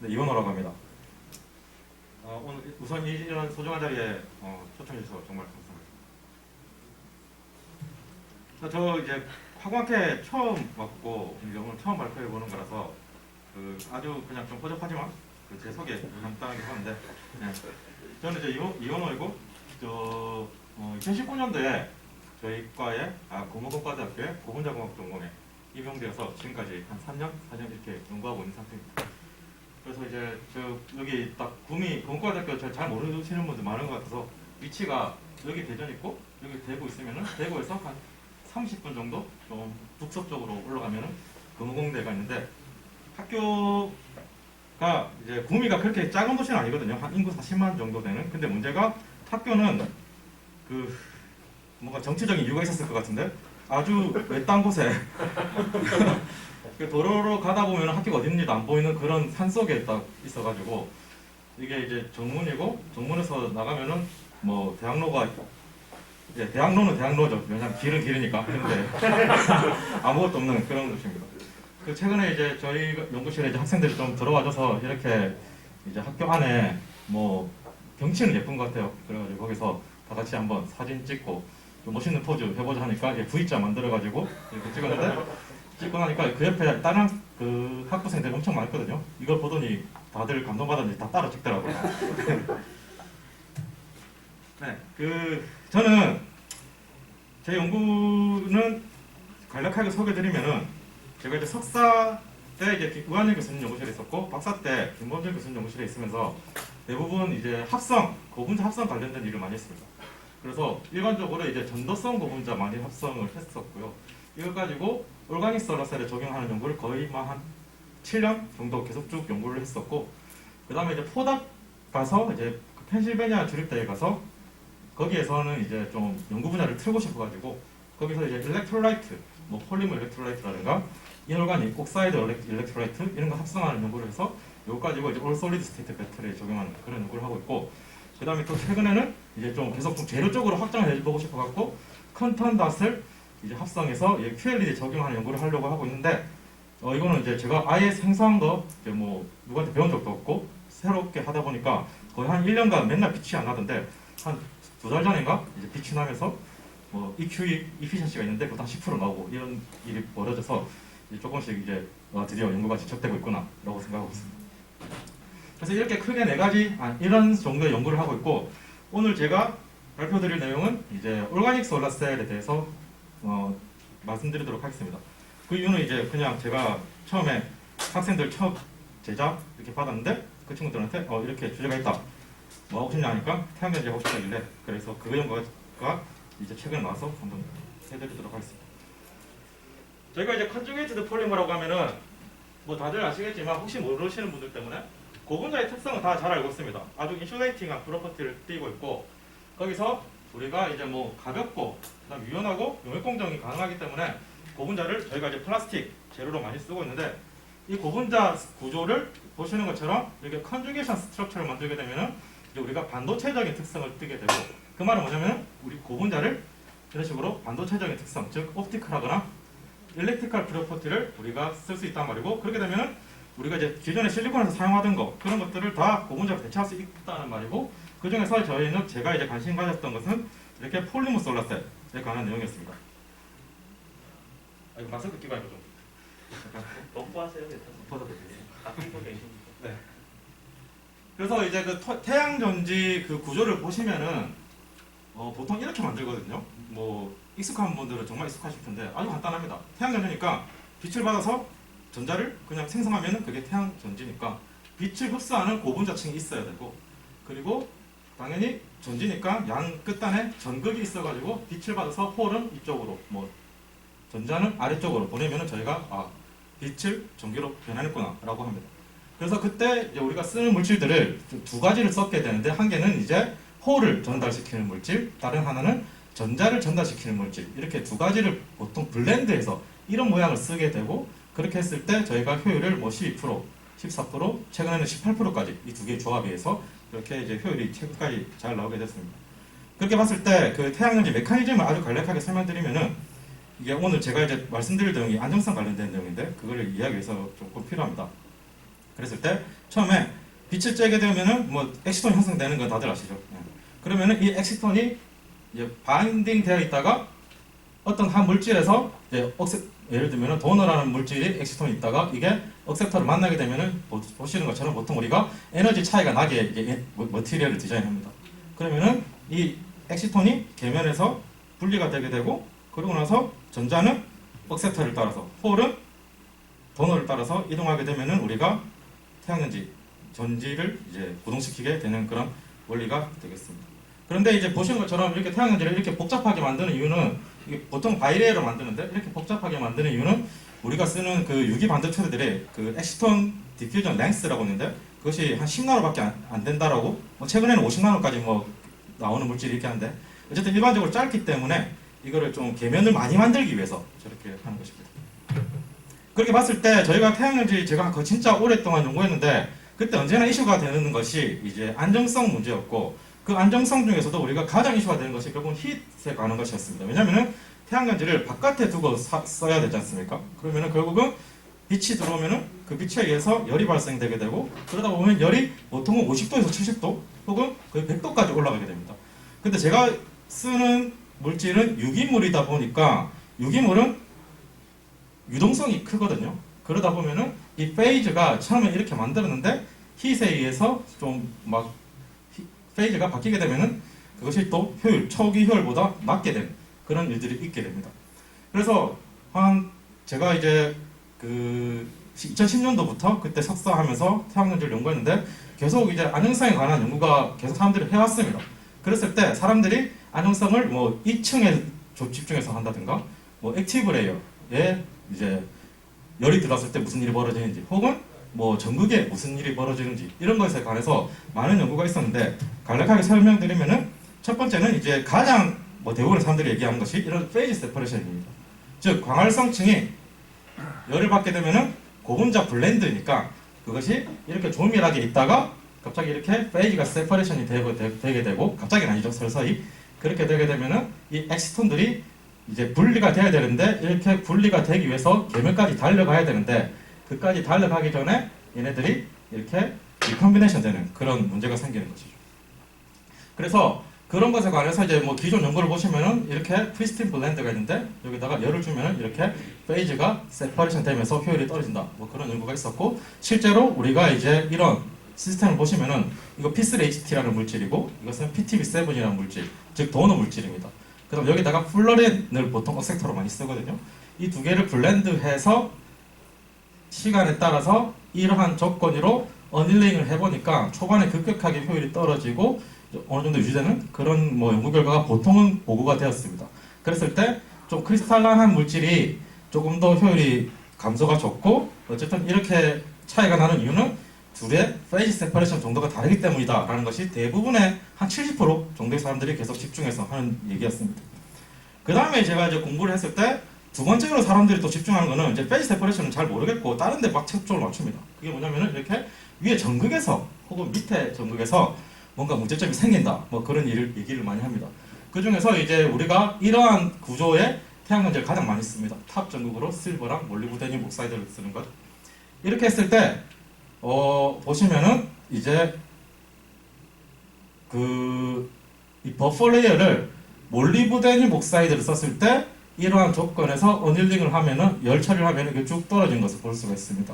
네, 이원호라고 합니다. 오늘 우선 이런 소중한 자리에 초청해 주셔서 정말 감사합니다. 저 이제 학원학회 처음 왔고 이제 오늘 처음 발표해 보는 거라서 아주 그냥 좀 허접하지만 제 소개 간단하게 하는데, 네. 저는 이제 이원호이고 2019년도에 저희 과에 고모공과대학교에 고분자공학 전공에 임용되어서 지금까지 한 4년 이렇게 연구하고 있는 상태입니다. 그래서 이제 여기 딱 공과대학교 잘 모르시는 분들 많은 것 같아서 위치가 여기 대전 있고 여기 대구 있으면은 대구에서 한 30분 정도 좀 북서 쪽으로 올라가면은 금호공대가 있는데, 학교가 이제 구미가 그렇게 작은 도시는 아니거든요. 한 인구 40만 정도 되는. 근데 문제가 학교는 뭔가 정치적인 이유가 있었을 것 같은데 아주 외딴 곳에 도로로 가다 보면 학교가 어디 있는지도 안 보이는 그런 산속에 딱 있어가지고, 이게 이제 정문이고 정문에서 나가면은 뭐 대학로가 이제 대학로는 대학로죠. 왜냐면 길은 길이니까. 근데 아무것도 없는 그런 곳입니다. 최근에 이제 저희 연구실에 이제 학생들이 좀 들어와줘서 이렇게 이제 학교 안에 뭐 경치는 예쁜 것 같아요. 그래가지고 거기서 다 같이 한번 사진 찍고 좀 멋있는 포즈 해보자 하니까 V자 만들어가지고 이렇게 찍었는데, 찍고 나니까 그 옆에 다른 학부생들이 엄청 많거든요. 이걸 보더니 다들 감동받았는지 다 따라 찍더라고요. 네, 저는 제 연구는 간략하게 소개드리면은, 제가 이제 석사 때 이제 우한열 교수님 연구실에 있었고, 박사 때 김범준 교수님 연구실에 있으면서 대부분 이제 고분자 합성 관련된 일을 많이 했습니다. 그래서 일반적으로 이제 전도성 고분자 많이 합성을 했었고요. 이걸 가지고 올가닉 솔라셀에 적용하는 연구를 거의 한 7년 정도 계속 쭉 연구를 했었고, 그 다음에 이제 포닥 가서 이제 펜실베니아 주립대에 가서 거기에서는 이제 좀 연구 분야를 틀고 싶어가지고 거기서 이제 일렉트로라이트, 뭐 폴리머 일렉트로라이트라든가 이nor가닉 옥사이드 일렉트로라이트 이런 거 합성하는 연구를 해서 이거 가지고 이제 올 솔리드 스테이트 배터리에 적용하는 그런 연구를 하고 있고, 그 다음에 또 최근에는 이제 좀 계속 좀 재료 쪽으로 확장을 해보고 싶어갖고 컨턴닷을 이제 합성해서 QLED에 적용하는 연구를 하려고 하고 있는데, 이거는 이제 제가 아예 생소한 거 이제 뭐 누구한테 배운 적도 없고 새롭게 하다 보니까 거의 한 1년간 맨날 빛이 안 나던데, 한 2달 전인가 이제 빛이 나면서 뭐 EQE 이피션시가 있는데 그것도 한 10% 나오고 이런 일이 벌어져서 이제 조금씩 이제 드디어 연구가 지척되고 있구나라고 생각하고 있습니다. 그래서 이렇게 크게 4가지 이런 정도의 연구를 하고 있고, 오늘 제가 발표드릴 내용은 이제 올가닉 솔라셀에 대해서 말씀드리도록 하겠습니다. 그 이유는 이제 그냥 제가 처음에 학생들 처음 제작 이렇게 받았는데 그 친구들한테 이렇게 주제가 있다, 뭐 하고 싶냐 하니까 태양전지 하고 싶다길래, 그래서 그 연구가 이제 최근에 나와서 한번 해드리도록 하겠습니다. 저희가 이제 컨주게이티드 폴리머라고 하면은 뭐 다들 아시겠지만 혹시 모르시는 분들 때문에 고분자의 특성은 다 잘 알고 있습니다. 아주 인슐레이팅한 프로퍼티를 띄고 있고, 거기서 우리가 이제 뭐 가볍고 그다음 유연하고 용액 공정이 가능하기 때문에 고분자를 저희가 이제 플라스틱 재료로 많이 쓰고 있는데, 이 고분자 구조를 보시는 것처럼 이렇게 컨주게이션 스트럭처를 만들게 되면은 이제 우리가 반도체적인 특성을 띠게 되고, 그 말은 뭐냐면 우리 고분자를 이런 식으로 반도체적인 특성, 즉 옵티컬하거나 일렉트리컬 프로퍼티를 우리가 쓸 수 있단 말이고, 그렇게 되면은 우리가 이제 기존에 실리콘에서 사용하던 거 그런 것들을 다 고분자로 대체할 수 있다는 말이고, 그 중에서 제가 이제 관심 가졌던 것은 이렇게 폴리머 솔라셀에 관한 내용이었습니다. 이거 마스크 끼고 하니까 좀 덮어하세요. 덮어서 드릴게요. 아끼고 계십니까? 네. 그래서 이제 태양전지 구조를 보시면은 보통 이렇게 만들거든요. 뭐 익숙한 분들은 정말 익숙하실 텐데 아주 간단합니다. 태양전지니까 빛을 받아서 전자를 그냥 생성하면은 그게 태양전지니까 빛을 흡수하는 고분자층이 있어야 되고, 그리고 당연히 전지니까 양 끝단에 전극이 있어가지고 빛을 받아서 홀은 이쪽으로, 뭐 전자는 아래쪽으로 보내면은 저희가 빛을 전기로 변환했구나 라고 합니다. 그래서 그때 이제 우리가 쓰는 물질들을 2가지를 썼게 되는데, 한 개는 이제 홀을 전달시키는 물질, 다른 하나는 전자를 전달시키는 물질, 이렇게 2가지를 보통 블렌드해서 이런 모양을 쓰게 되고, 그렇게 했을 때 저희가 효율을 뭐 12%, 14%, 최근에는 18%까지 이 2개의 조합에 의해서 이렇게 이제 효율이 최근까지 잘 나오게 됐습니다. 그렇게 봤을 때 그 태양전지 메커니즘을 아주 간략하게 설명드리면은, 이게 오늘 제가 이제 말씀드릴 내용이 안정성 관련된 내용인데 그거를 이해하기 위해서 조금 필요합니다. 그랬을 때 처음에 빛을 쬐게 되면은 뭐 엑시톤이 형성되는 건 다들 아시죠? 그러면은 이 엑시톤이 이제 바인딩 되어 있다가 어떤 한 물질에서 이제 예를 들면 도너라는 물질이 엑시톤이 있다가 이게 억셉터를 만나게 되면은 보시는 것처럼 보통 우리가 에너지 차이가 나게 이게 머티리얼을 디자인합니다. 그러면은 이 엑시톤이 계면에서 분리가 되게 되고 그러고 나서 전자는 억셉터를 따라서 홀은 도너를 따라서 이동하게 되면은 우리가 태양전지 전지를 이제 구동시키게 되는 그런 원리가 되겠습니다. 그런데 이제 보시는 것처럼 이렇게 태양전지를 이렇게 복잡하게 만드는 이유는 이게 보통 바이레이로 만드는데 이렇게 복잡하게 만드는 이유는 우리가 쓰는 그 유기 반도 체들이 그 엑시톤 디퓨전 랭스라고 있는데 그것이 한 10나노밖에 안 된다라고 뭐 최근에는 50나노까지 뭐 나오는 물질이 이렇게 하는데 어쨌든 일반적으로 짧기 때문에 이거를 좀 계면을 많이 만들기 위해서 저렇게 하는 것입니다. 그렇게 봤을 때 저희가 태양전지 제가 진짜 오랫동안 연구했는데 그때 언제나 이슈가 되는 것이 이제 안정성 문제였고 그 안정성 중에서도 우리가 가장 이슈가 되는 것이 결국은 히트에 관한 것이었습니다. 왜냐하면 태양전지를 바깥에 두고 써야 되지 않습니까? 그러면은 결국은 빛이 들어오면은 그 빛에 의해서 열이 발생되게 되고 그러다 보면 열이 보통은 50도에서 70도 혹은 거의 100도까지 올라가게 됩니다. 근데 제가 쓰는 물질은 유기물이다 보니까 유기물은 유동성이 크거든요. 그러다 보면은 이 페이즈가 처음에 이렇게 만들었는데 힛에 의해서 좀 막 페이즈가 바뀌게 되면은 그것이 또 효율, 초기 효율보다 낮게 되는 그런 일들이 있게 됩니다. 그래서 제가 이제 그 2010년도부터 그때 석사하면서 태양전지를 연구했는데 계속 이제 안정성에 관한 연구가 계속 사람들이 해왔습니다. 그랬을 때 사람들이 안정성을 뭐 2층에 집중해서 한다든가 뭐 액티브 레이어에 이제 열이 들어왔을 때 무슨 일이 벌어지는지 혹은 뭐 전극에 무슨 일이 벌어지는지 이런 것에 관해서 많은 연구가 있었는데 간략하게 설명드리면은 첫 번째는 이제 가장 뭐 대부분의 사람들이 얘기하는 것이 이런 페이지 세퍼레이션입니다. 즉 광활성층이 열을 받게 되면은 고분자 블렌드니까 그것이 이렇게 조밀하게 있다가 갑자기 이렇게 페이지가 세퍼레이션이 되게 되고 갑자기는 아니죠 서서히 그렇게 되게 되면은 이 엑시톤들이 이제 분리가 돼야 되는데 이렇게 분리가 되기 위해서 계면까지 달려가야 되는데 그까지 달려가기 전에 얘네들이 이렇게 리컴비네이션 되는 그런 문제가 생기는 것이죠. 그래서 그런 것에 관해서 이제 뭐 기존 연구를 보시면은 이렇게 프리스틴 블렌드가 있는데 여기다가 열을 주면은 이렇게 페이지가 세퍼레이션 되면서 효율이 떨어진다. 뭐 그런 연구가 있었고 실제로 우리가 이제 이런 시스템을 보시면은 이거 P3HT라는 물질이고 이것은 PTB7이라는 물질, 즉 도너 물질입니다. 그럼 여기다가 플러린을 보통 억색터로 많이 쓰거든요. 이 두 개를 블렌드해서 시간에 따라서 이러한 조건으로 어닐링을 해보니까 초반에 급격하게 효율이 떨어지고 어느 정도 유지되는 그런 뭐 연구 결과가 보통은 보고가 되었습니다. 그랬을 때 좀 크리스탈린한 물질이 조금 더 효율이 감소가 적고 어쨌든 이렇게 차이가 나는 이유는 둘의 페이지 세퍼레이션 정도가 다르기 때문이다 라는 것이 대부분의 한 70% 정도의 사람들이 계속 집중해서 하는 얘기였습니다. 그 다음에 제가 이제 공부를 했을 때 두 번째로 사람들이 또 집중하는 거는 이제 페이지 세퍼레이션은 잘 모르겠고 다른 데 막 초점을 맞춥니다. 그게 뭐냐면은 이렇게 위에 전극에서 혹은 밑에 전극에서 뭔가 문제점이 생긴다 뭐 그런 얘기를 많이 합니다. 그 중에서 이제 우리가 이러한 구조의 태양전지를 가장 많이 씁니다. 탑 전극으로 실버랑 몰리브데늄 옥사이드를 쓰는 것. 이렇게 했을 때 보시면은 이제 이 버퍼 레이어를 몰리브데늄 옥사이드를 썼을 때 이러한 조건에서 어닐링을 하면은 열 처리를 하면은 이게 쭉 떨어진 것을 볼 수가 있습니다.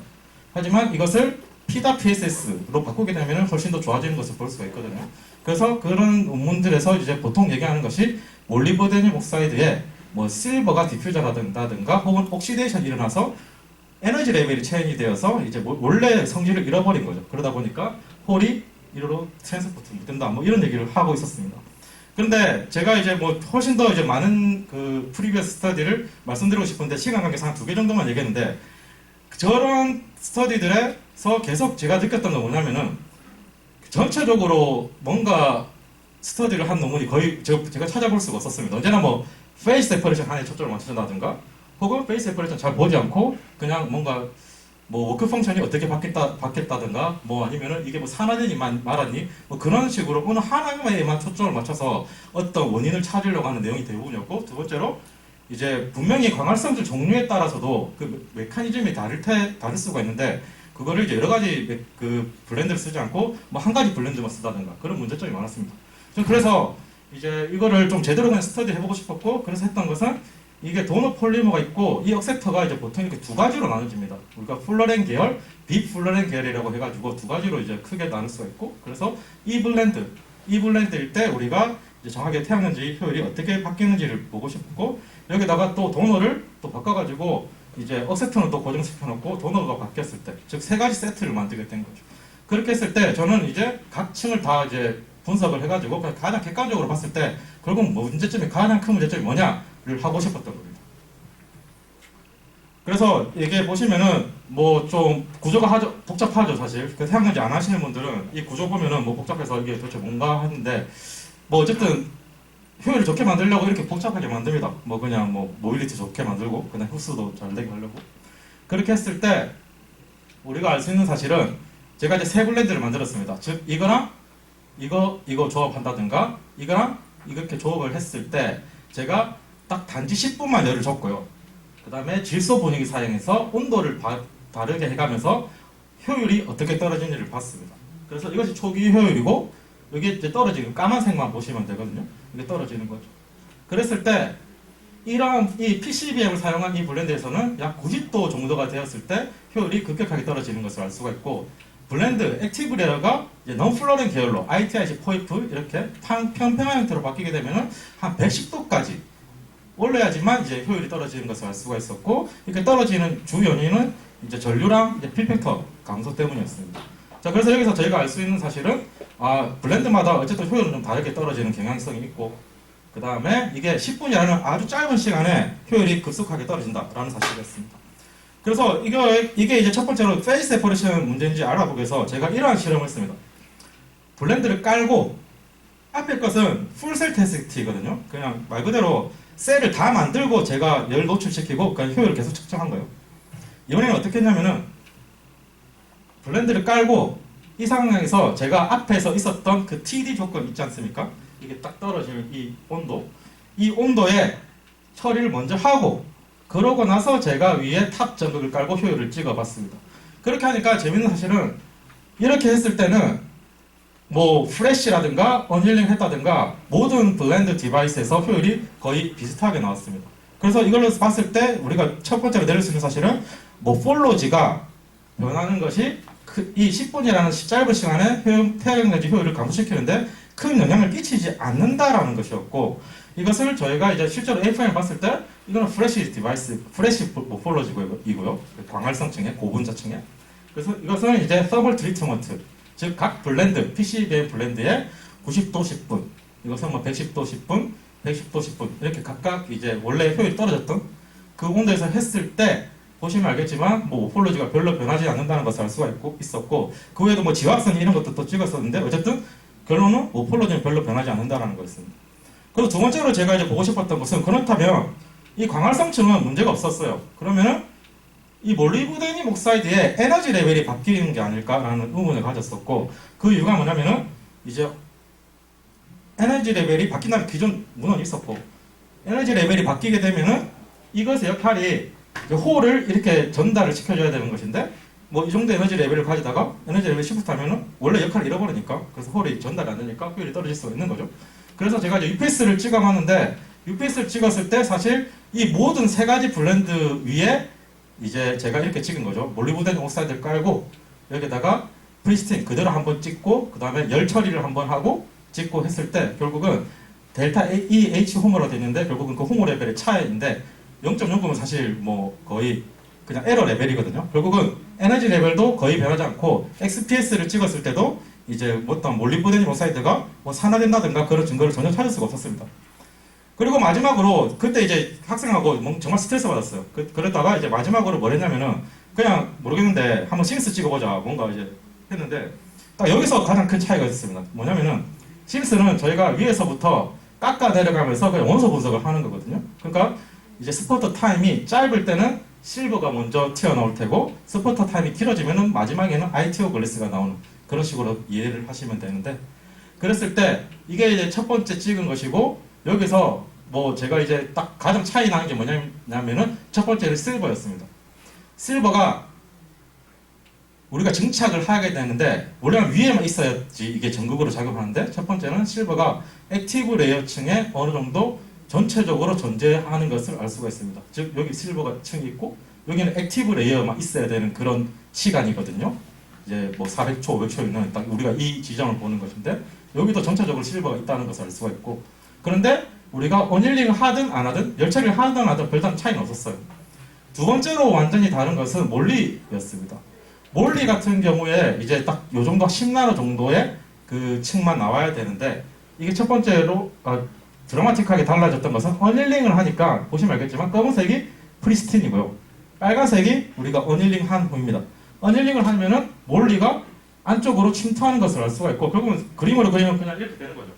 하지만 이것을 PSS로 바꾸게 되면 훨씬 더 좋아지는 것을 볼 수가 있거든요. 그래서 그런 논문들에서 이제 보통 얘기하는 것이 몰리브데늄 옥사이드에 뭐 실버가 디퓨저라든가 혹은 옥시데이션이 일어나서 에너지 레벨이 체인이 되어서 이제 원래 성질을 잃어버린 거죠. 그러다 보니까 홀이 이리로 트랜스포트 못 된다 뭐 이런 얘기를 하고 있었습니다. 그런데 제가 이제 뭐 훨씬 더 이제 많은 그 프리비어스 스터디를 말씀드리고 싶은데 시간 관계상 2개 정도만 얘기했는데 저런 스터디들에서 계속 제가 느꼈던 건 뭐냐면은 전체적으로 뭔가 스터디를 한 논문이 거의 제가 찾아볼 수가 없었습니다. 언제나 뭐 페이스 세퍼레이션 하나에 초점을 맞춘다든가 혹은 페이스 세퍼레이션 잘 보지 않고 그냥 뭔가 뭐 워크 펑션이 어떻게 바뀌었다든가 뭐 아니면은 이게 뭐 산화되니 말았니 뭐 그런 식으로 어느 하나에만 초점을 맞춰서 어떤 원인을 찾으려고 하는 내용이 대부분이었고 두 번째로 이제 분명히 광활성질 종류에 따라서도 그 메커니즘이 다를 수가 있는데 그거를 이제 여러 가지 그 블렌드를 쓰지 않고 뭐 한 가지 블렌드만 쓰다든가 그런 문제점이 많았습니다. 저는 그래서 이제 이거를 좀 제대로 그냥 스터디 해보고 싶었고, 그래서 했던 것은 이게 도넛 폴리머가 있고 이 억셉터가 이제 보통 이렇게 두 가지로 나눠집니다. 우리가 플러렌 계열, 비플러렌 계열이라고 해가지고 두 가지로 이제 크게 나눌 수가 있고, 그래서 이 블렌드일 때 우리가 이제 정확하게 태양전지 효율이 어떻게 바뀌는지를 보고 싶고, 여기다가 또 도너를 또 바꿔가지고 이제 억셉터는 또 고정시켜놓고 도너가 바뀌었을 때, 즉 세 가지 세트를 만들게 된 거죠. 그렇게 했을 때 저는 이제 각 층을 다 이제 분석을 해가지고 가장 객관적으로 봤을 때 결국 문제점이 가장 큰 문제점이 뭐냐를 하고 싶었던 겁니다. 그래서 이게 보시면은 뭐 좀 구조가 복잡하죠 사실. 그 태양전지 안 하시는 분들은 이 구조 보면은 뭐 복잡해서 이게 도대체 뭔가 하는데, 뭐 어쨌든 효율을 좋게 만들려고 이렇게 복잡하게 만듭니다. 뭐 그냥 뭐 모빌리티 좋게 만들고 그냥 흡수도 잘 되게 하려고. 그렇게 했을 때 우리가 알 수 있는 사실은 제가 이제 세 블렌드를 만들었습니다. 즉 이거랑 이거 조합한다든가 이거랑 이렇게 조합을 했을 때 제가 딱 단지 10분만 열을 줬고요. 그 다음에 질소 분위기 사용해서 온도를 다르게 해가면서 효율이 어떻게 떨어지는지를 봤습니다. 그래서 이것이 초기 효율이고, 여기 이제 떨어지는 까만색만 보시면 되거든요. 이게 떨어지는 거죠. 그랬을 때 이런 이 PCBM을 사용한 이 블렌드에서는 약 90도 정도가 되었을 때 효율이 급격하게 떨어지는 것을 알 수가 있고, 블렌드 액티브 레어가 non-플러렌 계열로 ITIC 포이프 이렇게 평평한 형태로 바뀌게 되면은 한 110도까지 올려야지만 이제 효율이 떨어지는 것을 알 수가 있었고, 이렇게 떨어지는 주 요인은 이제 전류랑 이제 필팩터 감소 때문이었습니다. 자, 그래서 여기서 저희가 알 수 있는 사실은 블렌드마다 어쨌든 효율은 좀 다르게 떨어지는 경향성이 있고, 그 다음에 이게 10분이라는 아주 짧은 시간에 효율이 급속하게 떨어진다라는 사실이었습니다. 그래서 이게 이제 첫 번째로 페이스 세퍼레이션 문제인지 알아보기 위해서 제가 이러한 실험을 했습니다. 블렌드를 깔고 앞에 것은 풀셀 테스트이거든요. 그냥 말 그대로 셀을 다 만들고 제가 열 노출시키고 그냥 효율을 계속 측정한 거예요. 이번에는 어떻게 했냐면은 블렌드를 깔고 이 상황에서 제가 앞에서 있었던 그 TD 조건 있지 않습니까? 이게 딱 떨어지는 이 온도에 처리를 먼저 하고, 그러고 나서 제가 위에 탑 전극을 깔고 효율을 찍어봤습니다. 그렇게 하니까 재밌는 사실은 이렇게 했을 때는 뭐 프레쉬라든가 언힐링 했다든가 모든 블렌드 디바이스에서 효율이 거의 비슷하게 나왔습니다. 그래서 이걸로 봤을 때 우리가 첫 번째로 내릴 수 있는 사실은 뭐 폴로지가 변하는 것이 이 10분이라는 짧은 시간에 태양전지 효율을 감소시키는데 큰 영향을 끼치지 않는다라는 것이었고, 이것을 저희가 이제 실제로 AFM을 봤을 때 이거는 프레쉬 디바이스, 프레쉬 모폴로지고요. 광활성층에, 고분자층에. 그래서 이것은 이제 서벌 트리트먼트, 즉 각 블렌드, PCBM 블렌드에 90도 10분, 이것은 뭐 110도 10분, 110도 10분 이렇게 각각 이제 원래 효율이 떨어졌던 그 온도에서 했을 때 보시면 알겠지만 뭐 모폴로지가 별로 변하지 않는다는 것을 알 수가 있었고, 그 외에도 뭐 지화선 이런 것도 또 찍었었는데 어쨌든 결론은 모폴로지는 별로 변하지 않는다는 거였습니다. 그리고 두 번째로 제가 이제 보고 싶었던 것은, 그렇다면 이 광활성층은 문제가 없었어요. 그러면은 이 몰리브데늄 옥사이드의 에너지 레벨이 바뀌는 게 아닐까라는 의문을 가졌었고, 그 이유가 뭐냐면은 이제 에너지 레벨이 바뀐다는 기존 문헌이 있었고, 에너지 레벨이 바뀌게 되면은 이것의 역할이 호를 이렇게 전달을 시켜줘야 되는 것인데, 뭐 이 정도 에너지 레벨을 가지다가 에너지 레벨 시프트 하면은 원래 역할을 잃어버리니까, 그래서 홀이 전달이 안 되니까 효율이 떨어질 수가 있는 거죠. 그래서 제가 이제 UPS를 찍어봤는데, UPS를 찍었을 때 사실 이 모든 세 가지 블렌드 위에 이제 제가 이렇게 찍은 거죠. 몰리브데늄 옥사이드를 깔고 여기다가 프리스틴 그대로 한번 찍고 그 다음에 열 처리를 한번 하고 찍고 했을 때 결국은 델타 EH 호모로 되어 있는데 결국은 그 호모 레벨의 차이인데 0.09는 사실 뭐 거의 그냥 에러 레벨이거든요. 결국은 에너지 레벨도 거의 변하지 않고 XPS를 찍었을 때도 이제 어떤 몰리브데늄 옥사이드가 뭐 산화된다든가 그런 증거를 전혀 찾을 수가 없었습니다. 그리고 마지막으로 그때 이제 학생하고 정말 스트레스 받았어요. 그랬다가 이제 마지막으로 뭘 했냐면은 그냥 모르겠는데 한번 심스 찍어보자 뭔가 이제 했는데 딱 여기서 가장 큰 차이가 있었습니다. 뭐냐면은 심스는 저희가 위에서부터 깎아 내려가면서 그냥 원소 분석을 하는 거거든요. 그러니까 이제 스포터 타임이 짧을 때는 실버가 먼저 튀어나올 테고 스포터 타임이 길어지면은 마지막에는 ITO 글래스가 나오는 그런 식으로 이해를 하시면 되는데, 그랬을 때 이게 이제 첫 번째 찍은 것이고, 여기서 뭐 제가 이제 딱 가장 차이 나는 게 뭐냐면은 첫 번째는 실버였습니다. 실버가 우리가 증착을 하게 되는데 원래는 위에만 있어야지 이게 전극으로 작용하는데 첫 번째는 실버가 액티브 레이어층에 어느 정도 전체적으로 존재하는 것을 알 수가 있습니다. 즉 여기 실버가 층이 있고 여기는 액티브 레이어만 있어야 되는 그런 시간이거든요. 이제 뭐 400초, 500초 있는 딱 우리가 이 지점을 보는 것인데 여기도 전체적으로 실버가 있다는 것을 알 수가 있고 그런데 우리가 어닐링을 하든 안 하든 열처리를 하든 안 하든 별다른 차이는 없었어요. 두 번째로 완전히 다른 것은 몰리였습니다. 몰리 같은 경우에 이제 딱 요 정도 10나노 정도의 그 층만 나와야 되는데 이게 첫 번째로 드라마틱하게 달라졌던 것은 어닐링을 하니까 보시면 알겠지만 검은색이 프리스틴이고요. 빨간색이 우리가 어닐링 한 후입니다. 어닐링을 하면은 몰리가 안쪽으로 침투하는 것을 알 수가 있고 결국은 그림으로 그리면 그냥 이렇게 되는 거죠.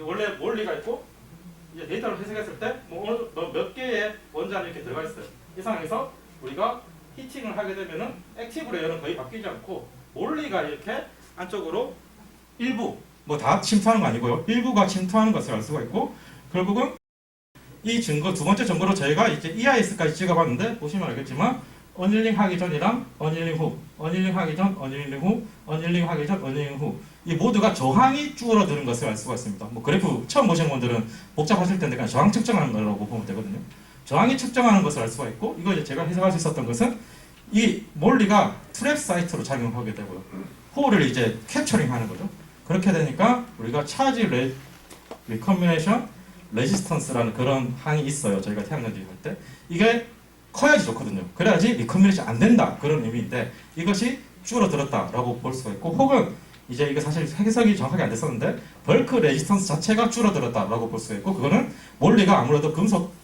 원래 몰리가 있고 이제 데이터를 해석했을 때 뭐 몇 개의 원자는 이렇게 들어가 있어요. 이 상황에서 우리가 히팅을 하게 되면은 액티브 레이어는 거의 바뀌지 않고 몰리가 이렇게 안쪽으로 일부 뭐 다 침투하는 거 아니고요. 일부가 침투하는 것을 알 수가 있고 결국은 이 증거 두 번째 증거로 저희가 이제 EIS까지 찍어봤는데 보시면 알겠지만 어닐링 하기 전이랑 어닐링 후, 어닐링 하기 전, 어닐링 후, 어닐링 하기 전, 어닐링 후 이 모두가 저항이 줄어드는 것을 알 수가 있습니다. 뭐 그래프 처음 보시는 분들은 복잡하실 텐데 그냥 저항 측정하는 거라고 보면 되거든요. 저항이 측정하는 것을 알 수가 있고 이거 이제 제가 해석할 수 있었던 것은 이 몰리가 트랩 사이트로 작용하게 되고요. 홀을 이제 캡처링하는 거죠. 그렇게 되니까 우리가 차지 리커미네이션 레지스턴스라는 그런 항이 있어요. 저희가 태양전지 할 때 이게 커야지 좋거든요. 그래야지 리커미네이션 안 된다 그런 의미인데 이것이 줄어들었다라고 볼 수가 있고 혹은 이제 이게 사실 해석이 정확하게 안 됐었는데 벌크 레지스턴스 자체가 줄어들었다라고 볼 수가 있고 그거는 몰리가 아무래도 금속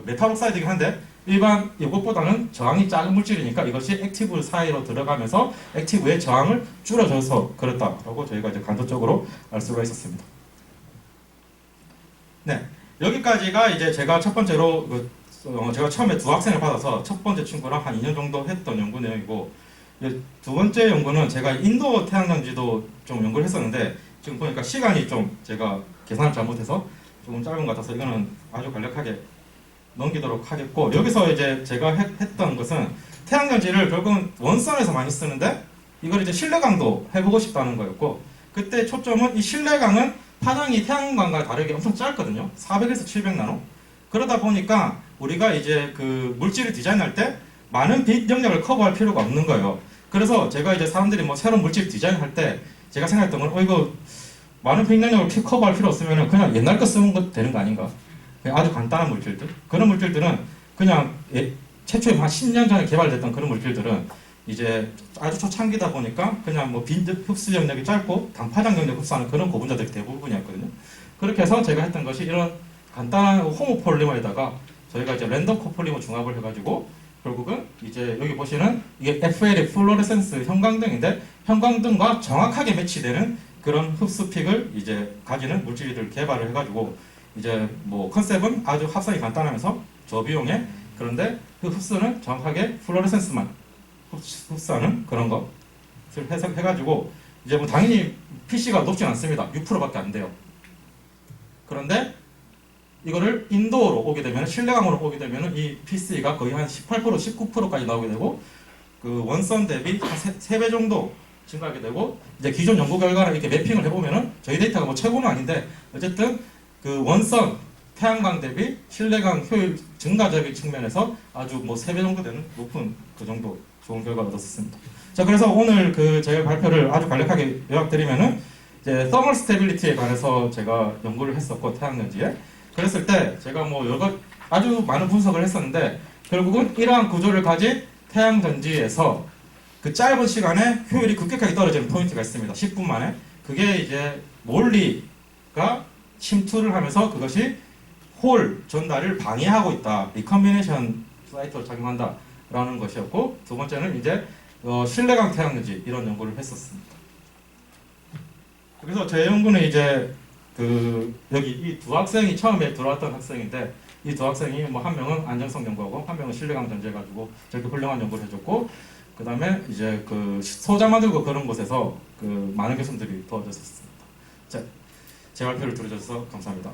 메탈 옥사이드이긴 한데 일반 이것보다는 저항이 작은 물질이니까 이것이 액티브 사이로 들어가면서 액티브의 저항을 줄여줘서 그렇다라고 저희가 이제 간접적으로 알 수가 있었습니다. 네, 여기까지가 이제 제가 첫 번째로 제가 처음에 두 학생을 받아서 첫 번째 친구랑 한 2년 정도 했던 연구 내용이고 두 번째 연구는 제가 인도 태양전지도 좀 연구를 했었는데 지금 보니까 시간이 좀 제가 계산을 잘못해서 조금 짧은 것 같아서 이거는 아주 간략하게 넘기도록 하겠고 여기서 이제 제가 했던 것은 태양전지를 결국은 원선에서 많이 쓰는데 이걸 이제 신뢰강도 해보고 싶다는 거였고 그때 초점은 이 신뢰강은 파장이 태양광과 다르게 엄청 짧거든요. 400에서 700나노. 그러다 보니까 우리가 이제 그 물질을 디자인할 때 많은 빛 영역을 커버할 필요가 없는 거예요. 그래서 제가 이제 사람들이 뭐 새로운 물질 디자인할 때 제가 생각했던 건 이거 많은 빛 영역을 커버할 필요 없으면 그냥 옛날 거 쓰면 거 되는 거 아닌가? 아주 간단한 물질들. 그런 물질들은 그냥 최초에 한 10년 전에 개발됐던 그런 물질들은 이제 아주 초창기다 보니까 그냥 뭐 빈 흡수 영역이 짧고 단파장 영역 흡수하는 그런 고분자들이 대부분이었거든요. 그렇게 해서 제가 했던 것이 이런 간단한 호모폴리머에다가 저희가 이제 랜덤 코폴리머 중합을 해가지고 결국은 이제 여기 보시는 이게 FL이 플로레센스 형광등인데 형광등과 정확하게 매치되는 그런 흡수픽을 이제 가지는 물질을 개발을 해가지고 이제 뭐 컨셉은 아주 합성이 간단하면서 저비용에 그런데 그 흡수는 정확하게 플로레센스만 흡수하는 그런 것을 해석해가지고 이제 뭐 당연히 PC가 높진 않습니다. 6%밖에 안 돼요. 그런데 이거를 인도어로 오게 되면 실내광으로 오게 되면 이 PC가 거의 한 18%, 19%까지 나오게 되고 그 원선 대비 한 3배 정도 증가하게 되고 이제 기존 연구 결과를 이렇게 매핑을 해보면은 저희 데이터가 뭐 최고는 아닌데 어쨌든 그 원선 태양광 대비 실내광 효율 증가적인 측면에서 아주 뭐 3배 정도 되는 높은 그 정도 좋은 결과를 얻었습니다. 자, 그래서 오늘 그 제가 발표를 아주 간략하게 요약드리면은 이제 서멀 스테빌리티에 관해서 제가 연구를 했었고 태양전지에 그랬을 때 제가 뭐 여러 아주 많은 분석을 했었는데 결국은 이러한 구조를 가진 태양전지에서 그 짧은 시간에 효율이 급격하게 떨어지는 포인트가 있습니다. 10분 만에. 그게 이제 몰리가 침투를 하면서 그것이 홀 전달을 방해하고 있다. 리컨비네이션 사이트로 작용한다. 라는 것이었고 두 번째는 이제 실내광 태양전지 이런 연구를 했었습니다. 그래서 제 연구는 이제 그 여기 이 두 학생이 처음에 들어왔던 학생인데 이 두 학생이 뭐 한 명은 안정성 연구하고 한 명은 실내광 전지해 가지고 저렇게 훌륭한 연구를 해줬고 그 다음에 이제 그 소자 만들고 그런 곳에서 그 많은 교수님들이 도와줬었습니다. 자, 제 발표를 들어주셔서 감사합니다.